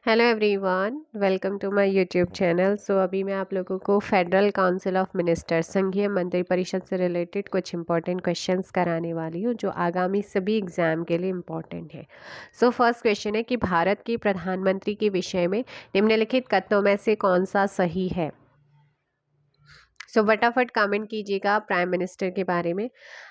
Hello everyone, welcome to my YouTube channel. अभी मैं आप लोगों को फेडरल काउंसिल ऑफ मिनिस्टर्स संघीय मंत्रिपरिषद से रिलेटेड कुछ इंपॉर्टेंट क्वेश्चंस कराने वाली हूँ जो आगामी सभी एग्जाम के लिए इम्पॉर्टेंट है। फर्स्ट क्वेश्चन है कि भारत की प्रधानमंत्री के विषय में निम्नलिखित कथनों में से कौन सा सही है। फटाफट कमेंट कीजिएगा प्राइम मिनिस्टर के बारे में।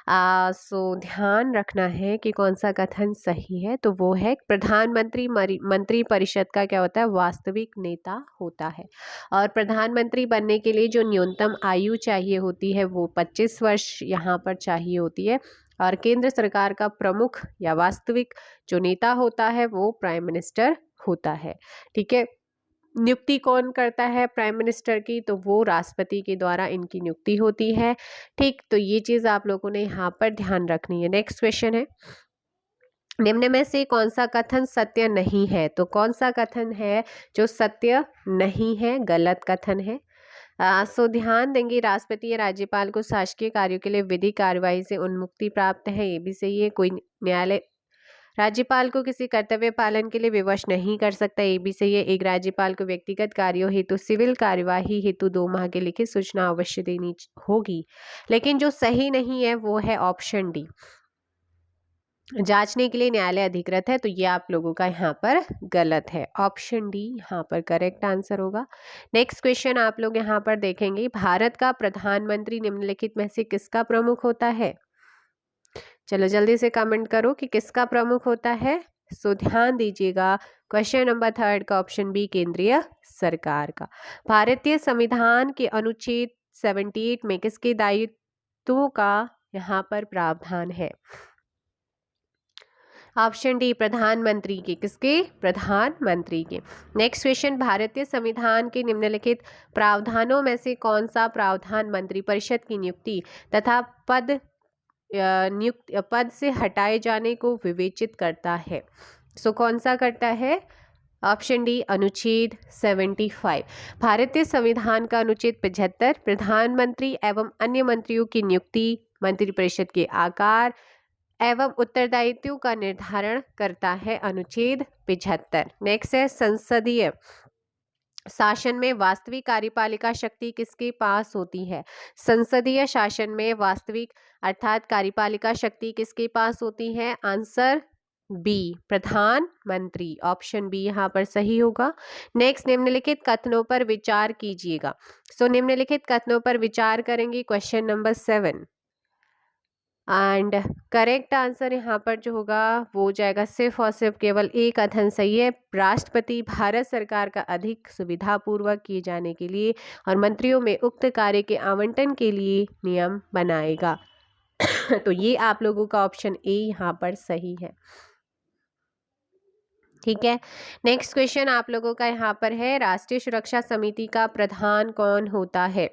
ध्यान रखना है कि कौन सा कथन सही है। तो वो है प्रधानमंत्री मंत्री परिषद का क्या होता है, वास्तविक नेता होता है। और प्रधानमंत्री बनने के लिए जो न्यूनतम आयु चाहिए होती है वो 25 वर्ष यहाँ पर चाहिए होती है। और केंद्र सरकार का प्रमुख या वास्तविक जो नेता होता है वो प्राइम मिनिस्टर होता है। ठीक है। नियुक्ति कौन करता है प्राइम मिनिस्टर की, तो वो राष्ट्रपति के द्वारा इनकी नियुक्ति होती है। ठीक, तो ये चीज़ आप लोगों ने यहाँ पर ध्यान रखनी है। नेक्स्ट क्वेश्चन है, निम्न में से कौन सा कथन सत्य नहीं है। तो कौन सा कथन है जो सत्य नहीं है, गलत कथन है। ध्यान देंगे, राष्ट्रपति या राज्यपाल को शासकीय कार्यों के लिए विधिक कार्यवाही से उन्मुक्ति प्राप्त है, ये भी सही है। कोई न्यायालय राज्यपाल को किसी कर्तव्य पालन के लिए विवश नहीं कर सकता, ये भी सही है। एक राज्यपाल को व्यक्तिगत कार्यों हेतु सिविल कार्यवाही हेतु 2 माह की लिखित सूचना अवश्य देनी होगी। लेकिन जो सही नहीं है वो है ऑप्शन डी, जांचने के लिए न्यायालय अधिकृत है। तो ये आप लोगों का यहाँ पर गलत है, ऑप्शन डी यहाँ पर करेक्ट आंसर होगा। नेक्स्ट क्वेश्चन आप लोग यहाँ पर देखेंगे, भारत का प्रधानमंत्री निम्नलिखित में से किसका प्रमुख होता है। चलो जल्दी से कमेंट करो कि किसका प्रमुख होता है। ध्यान दीजिएगा, क्वेश्चन नंबर 3 का ऑप्शन बी, केंद्रीय सरकार का। भारतीय संविधान के अनुच्छेद 78 में किसके दायित्वों का यहाँ पर प्रावधान है। ऑप्शन डी, प्रधानमंत्री के। किसके, प्रधानमंत्री के। नेक्स्ट क्वेश्चन, भारतीय संविधान के निम्नलिखित प्रावधानों में से कौन सा प्रावधान मंत्रिपरिषद की नियुक्ति तथा पद से हटाए जाने को विवेचित करता है। कौन सा करता है। ऑप्शन डी, अनुच्छेद 75। भारतीय संविधान का अनुच्छेद 75 प्रधानमंत्री एवं अन्य मंत्रियों की नियुक्ति, मंत्रिपरिषद के आकार एवं उत्तरदायित्वों का निर्धारण करता है। अनुच्छेद 75। नेक्स्ट है, संसदीय शासन में वास्तविक कार्यपालिका शक्ति किसके पास होती है। संसदीय शासन में वास्तविक अर्थात कार्यपालिका शक्ति किसके पास होती है। आंसर बी, प्रधानमंत्री। ऑप्शन बी यहाँ पर सही होगा। नेक्स्ट, निम्नलिखित कथनों पर विचार कीजिएगा। निम्नलिखित कथनों पर विचार करेंगे, question number 7। And correct answer यहाँ पर जो होगा वो हो जाएगा सिर्फ और सिर्फ केवल एक कथन सही है। राष्ट्रपति भारत सरकार का अधिक सुविधापूर्वक किए जाने के लिए और मंत्रियों में उक्त कार्य के आवंटन के लिए नियम बनाएगा। तो ये आप लोगों का ऑप्शन ए यहाँ पर सही है। ठीक है। नेक्स्ट क्वेश्चन आप लोगों का यहाँ पर है, राष्ट्रीय सुरक्षा समिति का प्रधान कौन होता है।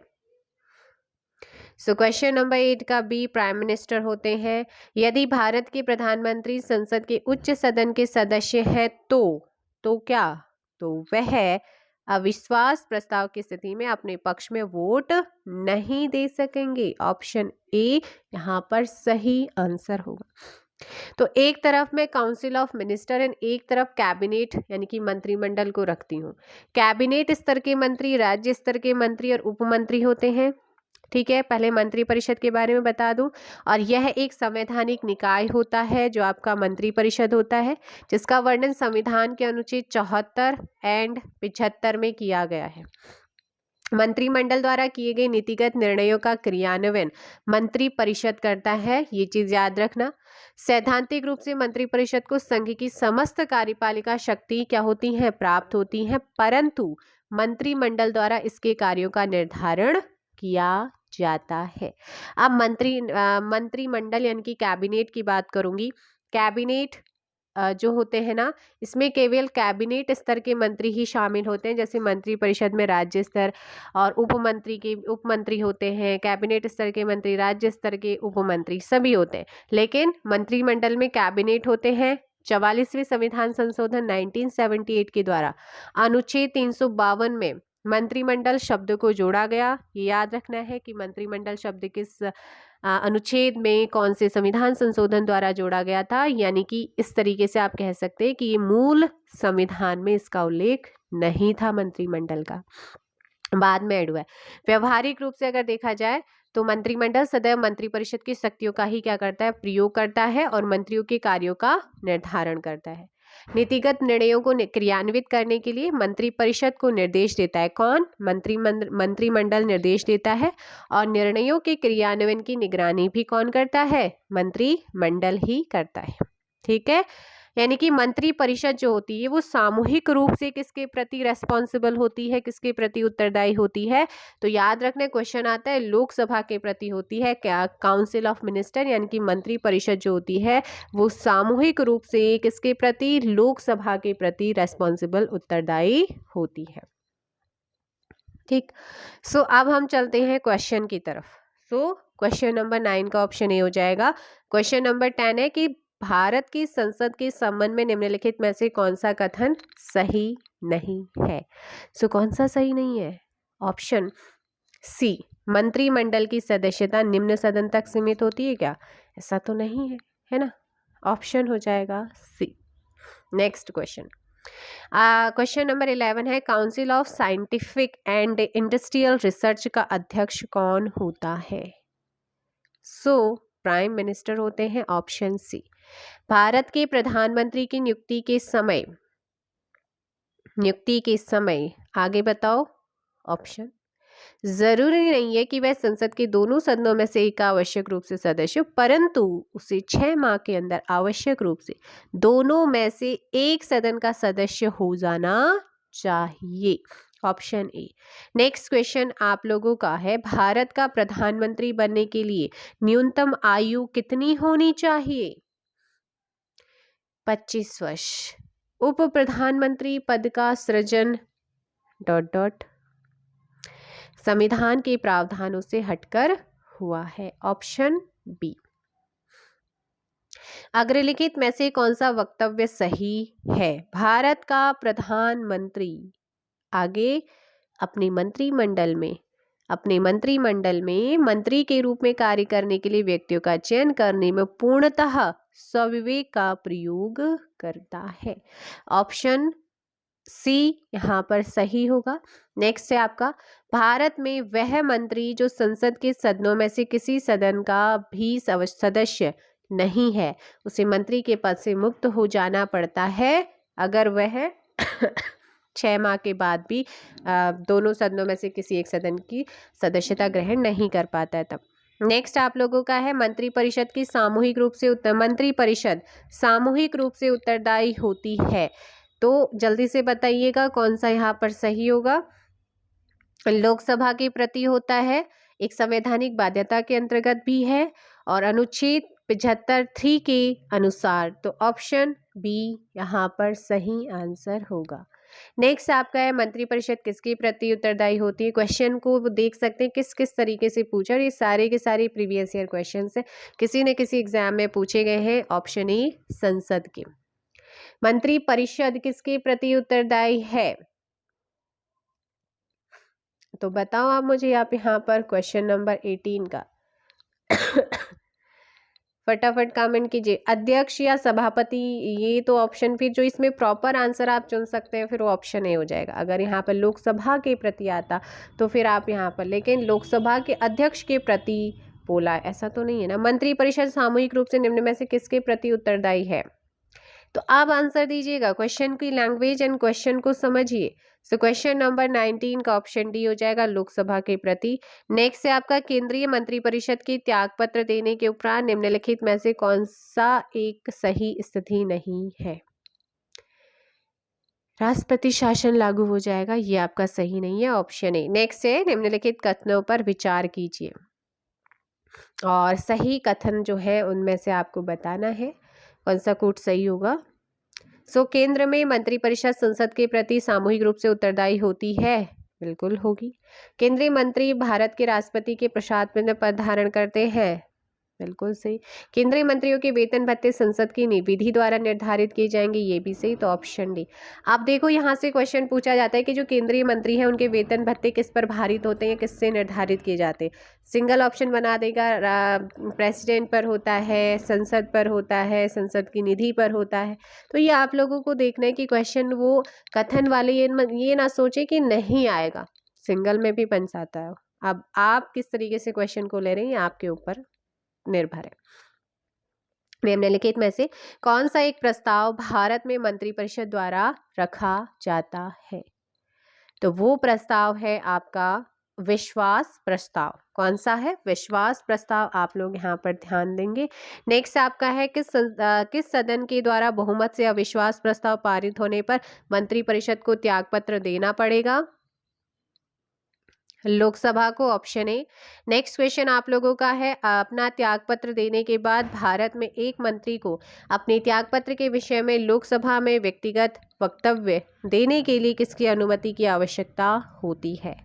क्वेश्चन नंबर 8 का बी, प्राइम मिनिस्टर होते हैं। यदि भारत के प्रधानमंत्री संसद के उच्च सदन के सदस्य हैं तो क्या, तो वह अविश्वास प्रस्ताव की स्थिति में अपने पक्ष में वोट नहीं दे सकेंगे। ऑप्शन ए यहाँ पर सही आंसर होगा। तो एक तरफ मैं काउंसिल ऑफ मिनिस्टर एंड एक तरफ कैबिनेट यानी कि मंत्रिमंडल को रखती हूँ। कैबिनेट स्तर के मंत्री, राज्य स्तर के मंत्री और उपमंत्री होते हैं। ठीक है, पहले मंत्रिपरिषद के बारे में बता दूं। और यह एक संवैधानिक निकाय होता है जो आपका मंत्रिपरिषद होता है, जिसका वर्णन संविधान के अनुच्छेद 74 एंड 75 में किया गया है। मंत्रिमंडल द्वारा किए गए नीतिगत निर्णयों का क्रियान्वयन मंत्रिपरिषद करता है, ये चीज याद रखना। सैद्धांतिक रूप से मंत्रिपरिषद को संघ की समस्त कार्यपालिका शक्ति क्या होती है, प्राप्त होती है, परंतु मंत्रिमंडल द्वारा इसके कार्यों का निर्धारण किया जाता है। अब मंत्रिमंडल यानी कि कैबिनेट की बात करूंगी। कैबिनेट जो होते हैं ना, इसमें केवल कैबिनेट स्तर के मंत्री ही शामिल होते हैं। जैसे मंत्रिपरिषद में राज्य स्तर और उपमंत्री होते हैं, कैबिनेट स्तर के मंत्री, राज्य स्तर के उपमंत्री सभी होते हैं। लेकिन मंत्रिमंडल में कैबिनेट होते हैं। 44वें संविधान संशोधन 1978 के द्वारा अनुच्छेद 352 में मंत्रिमंडल शब्द को जोड़ा गया। ये याद रखना है कि मंत्रिमंडल शब्द किस अनुच्छेद में कौन से संविधान संशोधन द्वारा जोड़ा गया था, यानी कि इस तरीके से आप कह सकते हैं कि ये मूल संविधान में इसका उल्लेख नहीं था मंत्रिमंडल का, बाद में ऐड हुआ है। व्यवहारिक रूप से अगर देखा जाए तो मंत्रिमंडल सदैव मंत्रिपरिषद की शक्तियों का ही क्या करता है, प्रयोग करता है और मंत्रियों के कार्यों का निर्धारण करता है। नीतिगत निर्णयों को क्रियान्वित करने के लिए मंत्रिपरिषद को निर्देश देता है। कौन? मंत्रिमंडल निर्देश देता है। और निर्णयों के क्रियान्वयन की निगरानी भी कौन करता है? मंत्रिमंडल ही करता है। ठीक है, यानी कि मंत्री परिषद जो होती है वो सामूहिक रूप से किसके प्रति रेस्पॉन्सिबल होती है, किसके प्रति उत्तरदायी होती है? तो याद रखने क्वेश्चन आता है, लोकसभा के प्रति होती है क्या? काउंसिल ऑफ मिनिस्टर, यानी कि मंत्री परिषद जो होती है वो सामूहिक रूप से किसके प्रति? लोकसभा के प्रति रेस्पॉन्सिबल, उत्तरदायी होती है। ठीक, सो अब हम चलते हैं क्वेश्चन की तरफ। सो क्वेश्चन नंबर 9 का ऑप्शन ए हो जाएगा। क्वेश्चन नंबर 10 है कि भारत की संसद के संबंध में निम्नलिखित में से कौन सा कथन सही नहीं है? सो कौन सा सही नहीं है? ऑप्शन सी, मंत्रिमंडल की सदस्यता निम्न सदन तक सीमित होती है क्या? ऐसा तो नहीं है, है ना? ऑप्शन हो जाएगा सी। नेक्स्ट क्वेश्चन, क्वेश्चन नंबर 11 है, council of scientific and industrial research का अध्यक्ष कौन होता है? सो प्राइम मिनिस्टर होते हैं। Option C. भारत के प्रधानमंत्री की नियुक्ति के समय आगे बताओ ऑप्शन। जरूरी नहीं है कि वह संसद के दोनों सदनों में से एक का आवश्यक रूप से सदस्य हो, परंतु उसे 6 माह के अंदर आवश्यक रूप से दोनों में से एक सदन का सदस्य हो जाना चाहिए। Option A. नेक्स्ट क्वेश्चन आप लोगों का है, भारत का प्रधानमंत्री बनने के लिए न्यूनतम आयु कितनी होनी चाहिए? 25 वर्ष। उप प्रधानमंत्री पद का सृजन ... संविधान के प्रावधानों से हटकर हुआ है। Option B. अग्रलिखित में से कौन सा वक्तव्य सही है? भारत का प्रधानमंत्री आगे अपने मंत्रिमंडल में मंत्री के रूप में कार्य करने के लिए व्यक्तियों का चयन करने में पूर्णतः स्वविवेक का प्रयोग करता है। ऑप्शन सी यहाँ पर सही होगा। नेक्स्ट है आपका, भारत में वह मंत्री जो संसद के सदनों में से किसी सदन का भी सदस्य नहीं है, उसे मंत्री के पद से मुक्त हो जाना पड़ता है अगर वह 6 माह के बाद भी दोनों सदनों में से किसी एक सदन की सदस्यता ग्रहण नहीं कर पाता है तब। नेक्स्ट आप लोगों का है, मंत्रिपरिषद सामूहिक रूप से उत्तरदायी होती है। तो जल्दी से बताइएगा कौन सा यहाँ पर सही होगा? लोकसभा के प्रति होता है, एक संवैधानिक बाध्यता के अंतर्गत भी है और अनुच्छेद 75(3) के अनुसार। तो ऑप्शन बी यहाँ पर सही आंसर होगा। नेक्स्ट आपका है, मंत्रिपरिषद किसके प्रति उत्तरदायी होती है? क्वेश्चन को देख सकते हैं किस किस तरीके से पूछा, ये सारे के सारे प्रीवियस ईयर क्वेश्चन है, किसी न किसी एग्जाम में पूछे गए हैं। ऑप्शन ए संसद के। मंत्रिपरिषद किसके प्रति उत्तरदायी है? तो बताओ आप मुझे आप यहाँ पर क्वेश्चन नंबर 18 का फटाफट कमेंट कीजिए। अध्यक्ष या सभापति, ये तो ऑप्शन, फिर जो इसमें प्रॉपर आंसर आप चुन सकते हैं फिर वो ऑप्शन ए हो जाएगा। अगर यहाँ पर लोकसभा के प्रति आता तो फिर आप यहाँ पर, लेकिन लोकसभा के अध्यक्ष के प्रति बोला, ऐसा तो नहीं है ना। मंत्रिपरिषद सामूहिक रूप से निम्न में से किसके प्रति उत्तरदायी है? तो आप आंसर दीजिएगा, क्वेश्चन की लैंग्वेज एंड क्वेश्चन को समझिए। सो क्वेश्चन नंबर 19 का ऑप्शन डी हो जाएगा, लोकसभा के प्रति। नेक्स्ट है आपका, केंद्रीय मंत्रिपरिषद की त्यागपत्र देने के उपरांत निम्नलिखित में से कौन सा एक सही स्थिति नहीं है? राष्ट्रपति शासन लागू हो जाएगा, ये आपका सही नहीं है। Option A. नेक्स्ट है, निम्नलिखित कथनों पर विचार कीजिए और सही कथन जो है उनमें से आपको बताना है कौन सा कोट सही होगा। सो केंद्र में मंत्रिपरिषद संसद के प्रति सामूहिक रूप से उत्तरदायी होती है, बिल्कुल होगी। केंद्रीय मंत्री भारत के राष्ट्रपति के प्रसाद में पद धारण करते हैं, बिल्कुल सही। केंद्रीय मंत्रियों के वेतन भत्ते संसद की विधि द्वारा निर्धारित किए जाएंगे, ये भी सही, तो ऑप्शन डी। आप देखो यहाँ से क्वेश्चन पूछा जाता है कि जो केंद्रीय मंत्री हैं उनके वेतन भत्ते किस पर भारित होते हैं, किससे निर्धारित किए जाते हैं। सिंगल ऑप्शन बना देगा, प्रेसिडेंट पर होता है, संसद पर होता है, संसद की निधि पर होता है। तो ये आप लोगों को देखना है कि क्वेश्चन वो कथन वाले ये ना सोचे कि नहीं आएगा, सिंगल में भी बन जाता है। अब आप किस तरीके से क्वेश्चन को ले रहे हैं ये आपके ऊपर निर्भर है। निम्नलिखित में से कौन सा एक प्रस्ताव भारत में मंत्रिपरिषद द्वारा रखा जाता है? तो वो प्रस्ताव है आपका विश्वास प्रस्ताव। कौन सा है? विश्वास प्रस्ताव। आप लोग यहाँ पर ध्यान देंगे। नेक्स्ट आपका है किस सदन के द्वारा बहुमत से अविश्वास प्रस्ताव पारित होने पर मंत्रिपरिषद को त्यागपत्र देना पड़ेगा? लोकसभा को, ऑप्शन ए। नेक्स्ट क्वेश्चन आप लोगों का है, अपना त्यागपत्र देने के बाद भारत में एक मंत्री को अपने त्यागपत्र के विषय में लोकसभा में व्यक्तिगत वक्तव्य देने के लिए किसकी अनुमति की आवश्यकता होती है?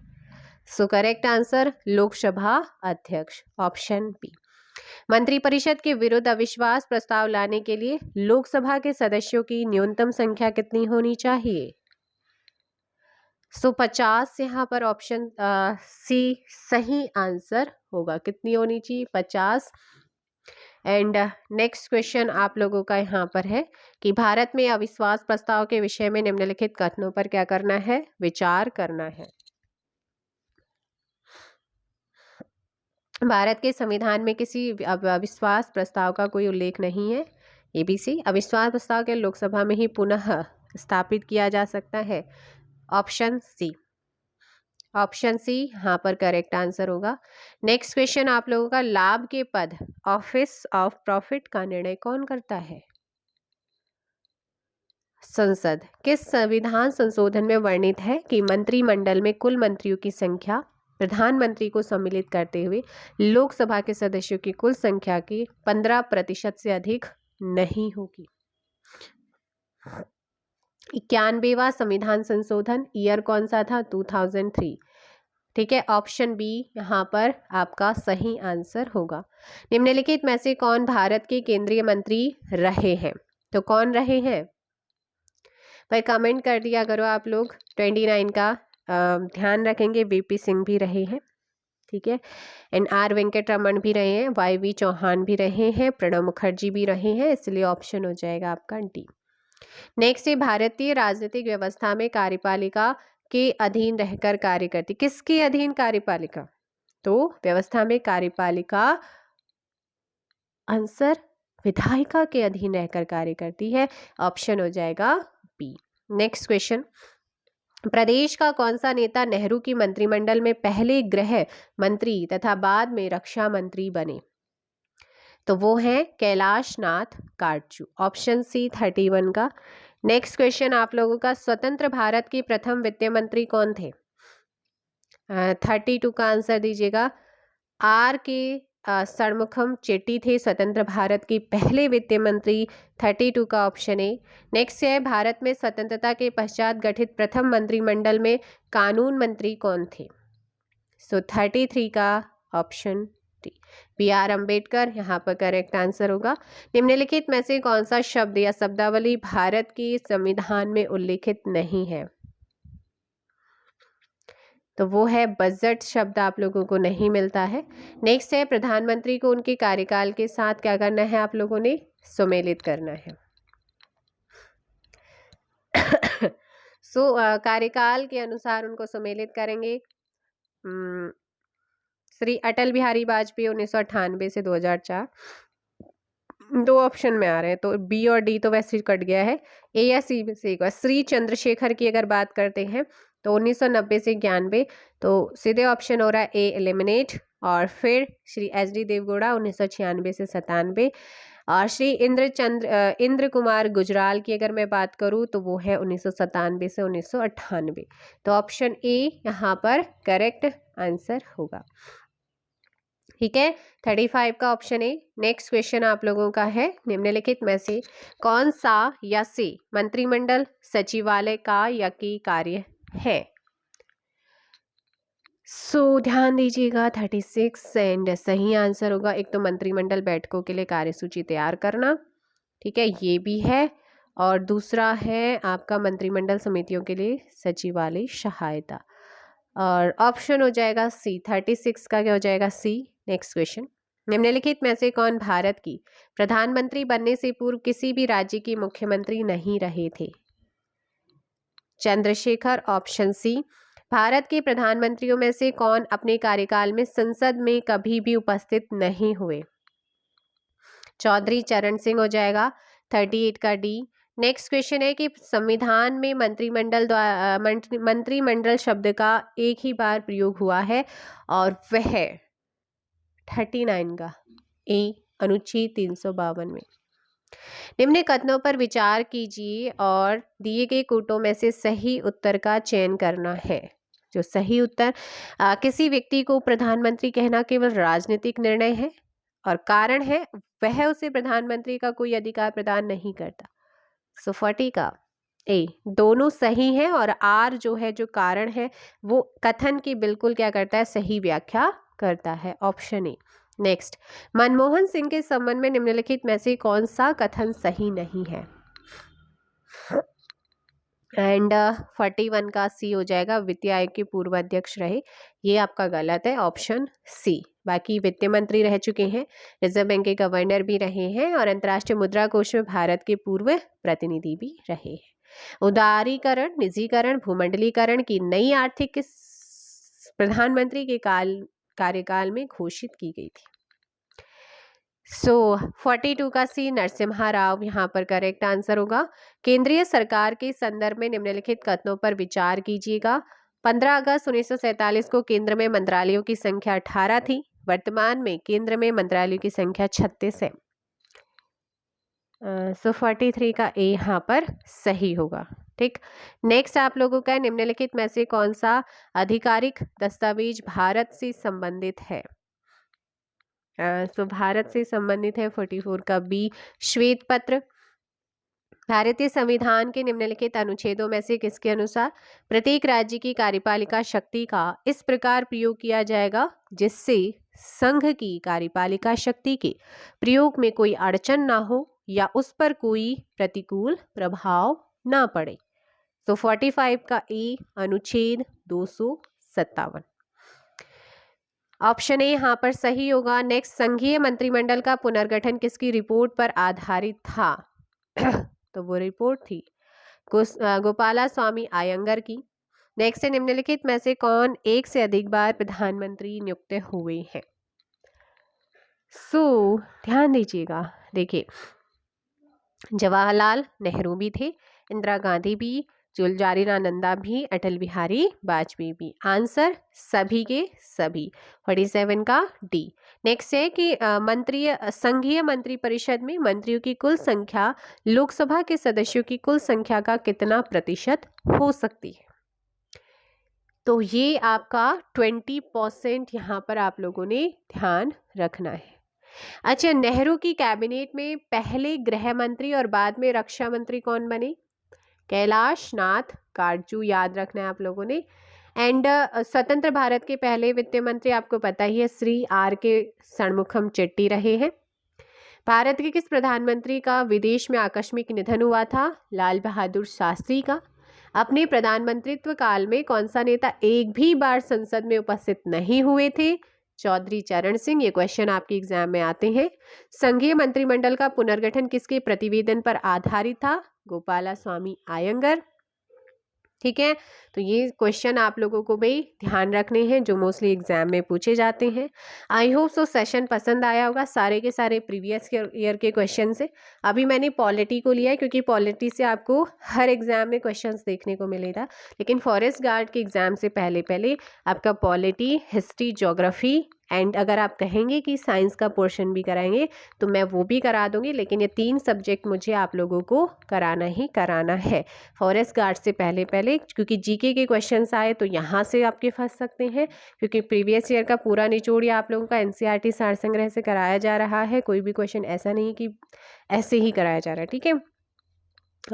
सो करेक्ट आंसर लोकसभा अध्यक्ष, ऑप्शन बी। मंत्रिपरिषद के विरुद्ध अविश्वास प्रस्ताव लाने के लिए लोकसभा के सदस्यों की न्यूनतम संख्या कितनी होनी चाहिए? 50 यहाँ पर ऑप्शन सी सही आंसर होगा। कितनी होनी चाहिए? 50। एंड नेक्स्ट क्वेश्चन आप लोगों का यहाँ पर है कि भारत में अविश्वास प्रस्ताव के विषय में निम्नलिखित कथनों पर क्या करना है? विचार करना है। भारत के संविधान में किसी अविश्वास प्रस्ताव का कोई उल्लेख नहीं है। ABC अविश्वास प्रस्ताव के लोकसभा में ही पुनः स्थापित किया जा सकता है। ऑप्शन सी, ऑप्शन सी यहाँ पर करेक्ट आंसर होगा। नेक्स्ट क्वेश्चन आप लोगों का, लाभ के पद ऑफिस ऑफ प्रॉफिट का निर्णय कौन करता है? संसद। किस संविधान संशोधन में वर्णित है कि मंत्रिमंडल में कुल मंत्रियों की संख्या प्रधानमंत्री को सम्मिलित करते हुए लोकसभा के सदस्यों की कुल संख्या की 15% से अधिक नहीं होगी? 91वां संविधान संशोधन, ईयर कौन सा था? 2003। ठीक है, ऑप्शन बी यहाँ पर आपका सही आंसर होगा। निम्नलिखित में से कौन भारत के केंद्रीय मंत्री रहे हैं? तो कौन रहे हैं भाई? कमेंट कर दिया करो आप लोग। 29 का ध्यान रखेंगे। VP सिंह भी रहे हैं, ठीक है, NR वेंकटरमण भी रहे हैं, YV चौहान भी रहे हैं, प्रणब मुखर्जी भी रहे हैं, इसलिए ऑप्शन हो जाएगा आपका डी। नेक्स्ट है, भारतीय राजनीतिक व्यवस्था में कार्यपालिका के अधीन रहकर कार्य करती। किसके अधीन कार्यपालिका? तो व्यवस्था में कार्यपालिका आंसर विधायिका के अधीन रहकर कार्य करती है। ऑप्शन हो जाएगा बी। नेक्स्ट क्वेश्चन, प्रदेश का कौन सा नेता नेहरू की मंत्रिमंडल में पहले गृह मंत्री तथा बाद में रक्षा मंत्री बने? तो वो है कैलाश नाथ काटजू, ऑप्शन सी 31 का। नेक्स्ट क्वेश्चन आप लोगों का, स्वतंत्र भारत के प्रथम वित्त मंत्री कौन थे? 32 का आंसर दीजिएगा। RK षणमुखम चेट्टी थे स्वतंत्र भारत के पहले वित्त मंत्री। 32 का ऑप्शन ए। नेक्स्ट है, भारत में स्वतंत्रता के पश्चात गठित प्रथम मंत्रिमंडल में कानून मंत्री कौन थे? सो 33 का ऑप्शन डी, BR अम्बेडकर यहाँ पर करेक्ट आंसर होगा। निम्नलिखित में से कौन सा शब्द या शब्दावली भारत के संविधान में उल्लेखित नहीं है? तो वो है बजट शब्द आप लोगों को नहीं मिलता है। नेक्स्ट है, प्रधानमंत्री को उनके कार्यकाल के साथ क्या करना है? आप लोगों ने सुमेलित करना है। कार्यकाल के अनुसार उनको सुमेलित करेंगे। श्री अटल बिहारी वाजपेयी 1998 से 2004। 2 ऑप्शन में आ रहे हैं, तो बी और डी तो वैसे कट गया है। ए या सी में से एक बार। श्री चंद्रशेखर की अगर बात करते हैं तो 1990 से 91, तो सीधे ऑप्शन हो रहा है ए एलिमिनेट। और फिर श्री HD देवगौड़ा 1996 से 97। और श्री इंद्र कुमार गुजराल की अगर मैं बात करूं तो वो है 1997 से 1998। तो ऑप्शन ए यहाँ पर करेक्ट आंसर होगा। ठीक है, 35 का ऑप्शन ए। नेक्स्ट क्वेश्चन आप लोगों का है, निम्नलिखित में से कौन सा या से मंत्रिमंडल सचिवालय का या की कार्य है? ध्यान दीजिएगा 36 एंड सही आंसर होगा। एक तो मंत्रिमंडल बैठकों के लिए कार्यसूची तैयार करना, ठीक है, ये भी है, और दूसरा है आपका मंत्रिमंडल समितियों के लिए सचिवालय सहायता, और ऑप्शन हो जाएगा सी। 36 का क्या हो जाएगा? सी। नेक्स्ट क्वेश्चन, निम्नलिखित में से कौन भारत की प्रधानमंत्री बनने से पूर्व किसी भी राज्य के मुख्यमंत्री नहीं रहे थे? चंद्रशेखर। Option C. भारत के प्रधानमंत्रियों में से कौन अपने कार्यकाल में संसद में कभी भी उपस्थित नहीं हुए? चौधरी चरण सिंह हो जाएगा 38 का डी। नेक्स्ट क्वेश्चन है कि संविधान में मंत्रिमंडल शब्द का एक ही बार प्रयोग हुआ है, और वह 39 का ए, अनुच्छेद 352 में। निम्न कथनों पर विचार कीजिए और दिए गए कोटों में से सही उत्तर का चयन करना है। जो सही उत्तर, किसी व्यक्ति को प्रधानमंत्री कहना केवल राजनीतिक निर्णय है, और कारण है वह उसे प्रधानमंत्री का कोई अधिकार प्रदान नहीं करता। 40 का ए, दोनों सही है, और आर जो है, जो कारण है, वो कथन की बिल्कुल क्या करता है? सही व्याख्या करता है। Option A. Next, Manmohan Singh के संबंध में निम्नलिखित में से कौन सा कथन सही नहीं है? एंड 41 का सी हो जाएगा, वित्त आयोग के पूर्व अध्यक्ष रहे, ये आपका गलत है। Option C. बाकी वित्त मंत्री रह चुके हैं, रिजर्व बैंक के गवर्नर भी रहे हैं, और अंतर्राष्ट्रीय मुद्रा कोष में भारत के पूर्व प्रतिनिधि भी रहे हैं। उदारीकरण, निजीकरण, भूमंडलीकरण की नई आर्थिक किस प्रधानमंत्री के कार्यकाल में घोषित की गई थी? 42 का सी, नरसिम्हा राव यहाँ पर करेक्ट आंसर होगा। केंद्रीय सरकार के संदर्भ में निम्नलिखित कथनों पर विचार कीजिएगा। 15 अगस्त 1947 को केंद्र में मंत्रालयों की संख्या 18 थी, वर्तमान में केंद्र में मंत्रालयों की संख्या 36 है। 43 का ए यहाँ पर सही होगा। ठीक, नेक्स्ट आप लोगों का निम्नलिखित में से कौन सा आधिकारिक दस्तावेज भारत से संबंधित है? भारत से संबंधित है 44 का बी, श्वेत पत्र। भारतीय संविधान के निम्नलिखित अनुच्छेदों में से किसके अनुसार प्रत्येक राज्य की कार्यपालिका शक्ति का इस प्रकार प्रयोग किया जाएगा जिससे संघ की कार्यपालिका शक्ति के प्रयोग में कोई अड़चन ना हो या उस पर कोई प्रतिकूल प्रभाव ना पड़े? 45 का ए, अनुच्छेद 257। ऑप्शन ए यहाँ पर सही होगा। नेक्स्ट, संघीय मंत्रिमंडल का पुनर्गठन किसकी रिपोर्ट पर आधारित था? तो वो रिपोर्ट थी गोपाला स्वामी आयंगर की। नेक्स्ट है, निम्नलिखित में से कौन एक से अधिक बार प्रधानमंत्री नियुक्त हुए हैं? ध्यान दीजिएगा, देखिए, जवाहरलाल नेहरू भी थे, इंदिरा गांधी भी, जुलजारीनानंदा भी, अटल बिहारी वाजपेयी भी। आंसर सभी के सभी। 47 का डी। नेक्स्ट है कि संघीय मंत्री परिषद में मंत्रियों की कुल संख्या लोकसभा के सदस्यों की कुल संख्या का कितना प्रतिशत हो सकती है? तो ये आपका 20% यहाँ पर आप लोगों ने ध्यान रखना है। अच्छा, नेहरू की कैबिनेट में पहले गृह मंत्री और बाद में रक्षा मंत्री कौन बने? कैलाश नाथ काटजू, याद रखना है आप लोगों ने। एंड स्वतंत्र भारत के पहले वित्त मंत्री आपको पता ही है, श्री आर के षणमुखम चेट्टी रहे हैं। भारत के किस प्रधानमंत्री का विदेश में आकस्मिक निधन हुआ था? लाल बहादुर शास्त्री का। अपने प्रधानमंत्रित्व काल में कौन सा नेता एक भी बार संसद में उपस्थित नहीं हुए थे? चौधरी चरण सिंह। ये क्वेश्चन आपके एग्जाम में आते हैं। संघीय मंत्रिमंडल का पुनर्गठन किसके प्रतिवेदन पर आधारित था? गोपाला स्वामी आयंगर। ठीक है, तो ये क्वेश्चन आप लोगों को भी ध्यान रखने हैं जो मोस्टली एग्जाम में पूछे जाते हैं। आई होप सो सेशन पसंद आया होगा, सारे के सारे प्रीवियस ईयर के क्वेश्चन से। अभी मैंने पॉलिटी को लिया है क्योंकि पॉलिटी से आपको हर एग्जाम में क्वेश्चंस देखने को मिलेगा, लेकिन फॉरेस्ट गार्ड के एग्जाम से पहले आपका पॉलिटी, हिस्ट्री, ज्योग्राफी एंड अगर आप कहेंगे कि साइंस का पोर्शन भी कराएंगे तो मैं वो भी करा दूंगी, लेकिन ये 3 सब्जेक्ट मुझे आप लोगों को कराना ही कराना है फॉरेस्ट गार्ड से पहले क्योंकि जीके के क्वेश्चंस आए तो यहाँ से आपके फंस सकते हैं, क्योंकि प्रीवियस ईयर का पूरा निचोड़ आप लोगों का एनसीईआरटी सार संग्रह से कराया जा रहा है। कोई भी क्वेश्चन ऐसा नहीं कि ऐसे ही कराया जा रहा है, ठीक है।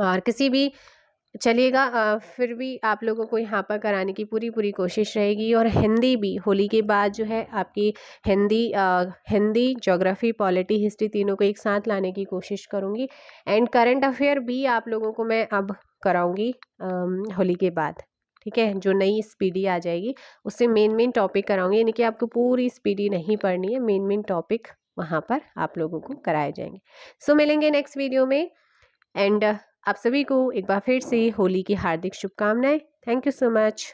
और किसी भी चलिएगा, फिर भी आप लोगों को यहाँ पर कराने की पूरी कोशिश रहेगी। और हिंदी भी होली के बाद जो है आपकी हिंदी, ज्योग्राफी, पॉलिटी, हिस्ट्री तीनों को एक साथ लाने की कोशिश करूँगी। एंड करंट अफेयर भी आप लोगों को मैं अब कराऊँगी होली के बाद, ठीक है। जो नई स्पीडी आ जाएगी उससे मेन टॉपिक कराऊंगी, यानी कि आपको पूरी स्पीडी नहीं पढ़नी है, मेन टॉपिक वहाँ पर आप लोगों को कराए जाएंगे। सो मिलेंगे नेक्स्ट वीडियो में। एंड आप सभी को एक बार फिर से होली की हार्दिक शुभकामनाएं। Thank you so much.